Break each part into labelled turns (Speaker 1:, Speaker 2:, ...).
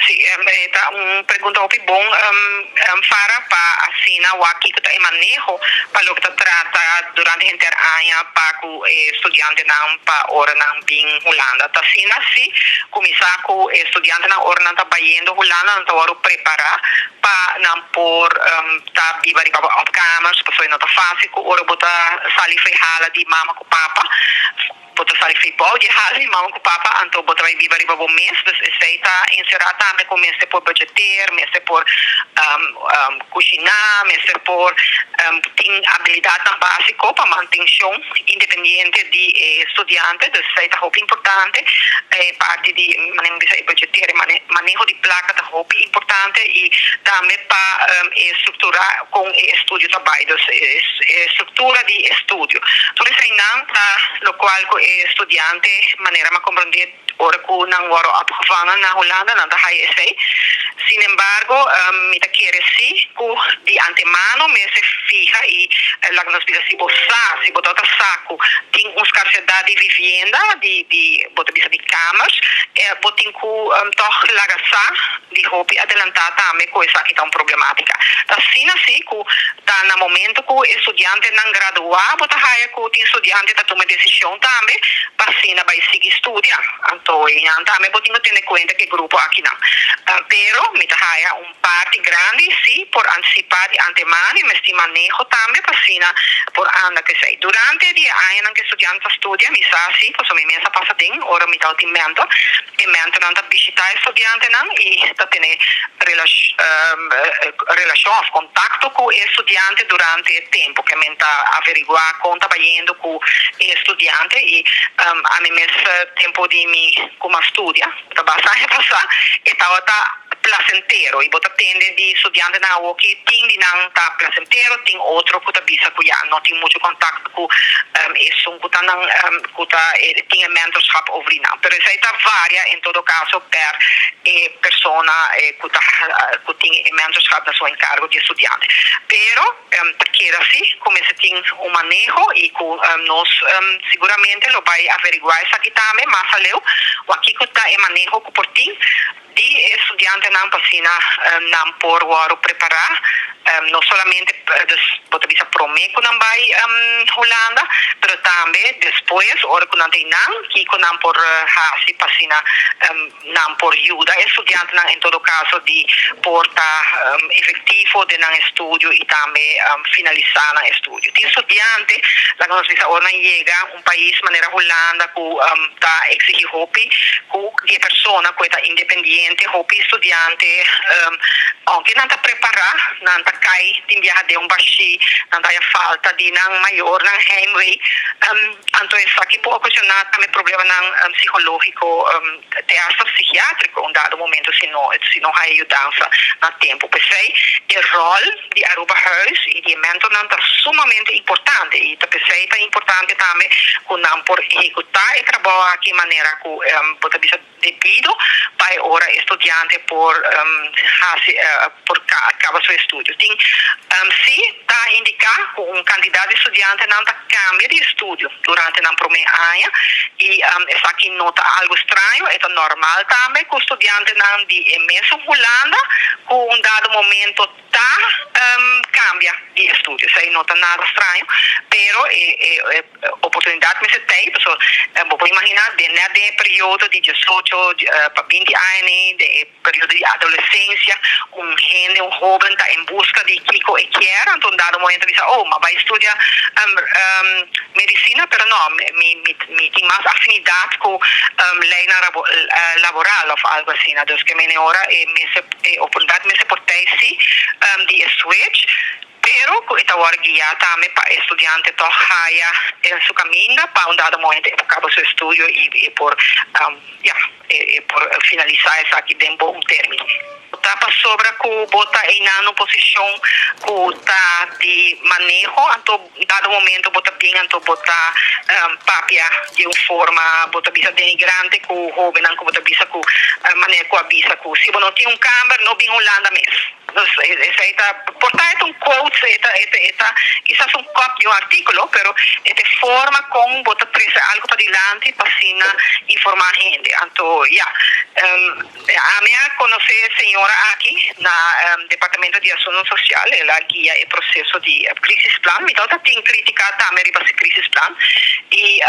Speaker 1: Sì, è una pergunta molto buona. Fare para assina o aqui que está em manejo para o que trata durante a interanha para o estudante não para hora não bem Holanda. Tá assina se começar com o estudante na hora não tá baindo Holanda não tá hora preparar para não por tá viva de op kamers, pessoas não tá fácil com hora botar sali ferrala de mama com papa. Bota sali fei pau de hali mama com papa anto bota vai viva riba bom mês dus sei tá inserar também começa por budgeteer começa por cozinhar começa por tem habilidade na básico para manutenção independente de estudante dus sei tá muito importante parte de manejo de budgeteer manejo de placa tá muito importante e também para estruturar com estudo trabalho dus estrutura de estudo tudo isso aí não tá lo qual estudante maneira ma compreender ora ku nang waro opgevangen na Holanda na da HSC. Sin embargo, mi ta quiere si ku di antemano me se fija y la nos bisa si botata saco tin un scarsità di vivienda di bota bisa di kamers botin ku toch laga sa di hopi adelantata me ko esa kita un problematica. Ta sina si ku ta na momento ku estudante nan gradua bota haya ku tin estudante ta toma decisión tambe passina vai sigi studia anto e andame botingo tiene cuenta che gruppo aqui não pero mi haya un parte grande sì por anticipar de antemano me sti manejo tambe passina por anda che sei durante di anno che studente studia mi sa sì posso mi mensa passa ding ora mi dà timento e mentre non da visita studiante nan e sta tene relazione contatto con il studiante durante il tempo che menta averiguare conta baiendo con il studiante e a me messo tempo di mi come studia da basta e passa e tawata placentero e bota tende di studiante na o che ting di nan ta placentero ting outro kuta bisa ku ya no ting muito contato ku e son kuta nan kuta e ting mentorship over na pero essa tá varia in todo caso per persona kuta kuting mentorship na suo encargo di studiante pero perché assim come se ting un manejo e ku nos sicuramente lo vai averiguare sa kitame ma saleu o aqui kuta e manejo ku porting di studiante não passina não por waro preparar não solamente potrebbe promeco não vai Holanda pero também depois ora quando tem não que não por hasi passina não por ajuda estudante não em todo caso de porta efetivo de não estudo e também finalizar na estudo tem estudante lá quando se ora chega um país maneira Holanda que tá exige hopi que persona que tá independente hopi studente anche non da preparar non da cai di viaggio di un bashi non da falta di non maior non heimway anto è sa che può ocasionare come problema non psicologico teatro psichiatrico un dato momento se non hai aiutanza a tempo per sei il ruolo di Aruba Huis e di mentor non è sumamente importante e per sei è importante también con non por ejecutar il lavoro a che maniera che potrebbe essere debido para ora estudiante por acaba seu estudo. Tem se está indicar um candidato estudante não tá cambia de estudo durante a primeira ano e essa aqui nota algo estranho, é normal também que o estudante não de mesmo Holanda com um dado momento tá cambia de estudo, isso aí não tá nada estranho, pero oportunidade me se tem, pessoal, vou imaginar de período de 18 para 20 anos, de período de adolescência, gente, jovem está em busca de Kiko e quer, então dado momento diz, mas vai estudar medicina, pero não, me tem mais afinidade com lei laboral ou algo assim, então que me ora e oportunidade me se portei sim de switch. Pero esta hora guia também para estudante tohaya em seu caminho para um dado momento acaba seu estudo e por por finalizar essa aqui de um bom término. Tapa sobre que bota em uma posição que tá de manejo, então dado momento bota bem, então bota papia de uma forma bota bisa denigrante que o jovem não bota bisa que manejo a bisa que se não tem câmera não bem Holanda mesmo. Essa está portar um quote esta quizás um copy de um artículo, pero esta forma como bota presa algo para diante para informar gente. Então, a minha você, senhora, aqui na Departamento de Ação Social, ela guia o processo de crisis plan. Então, tem crítica também para esse crisis plan. E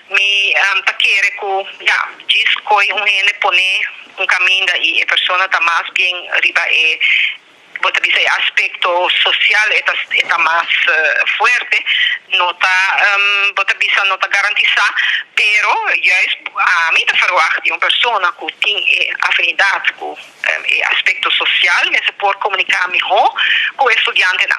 Speaker 1: me quer que, diz que ene pone um caminho e a pessoa está mais bem riba bota dizer aspecto social está mais fuerte bota dizer não está garantizado pero a mim verwacht de uma pessoa que tem afinidade com aspecto social mas por comunicar melhor com o estudante não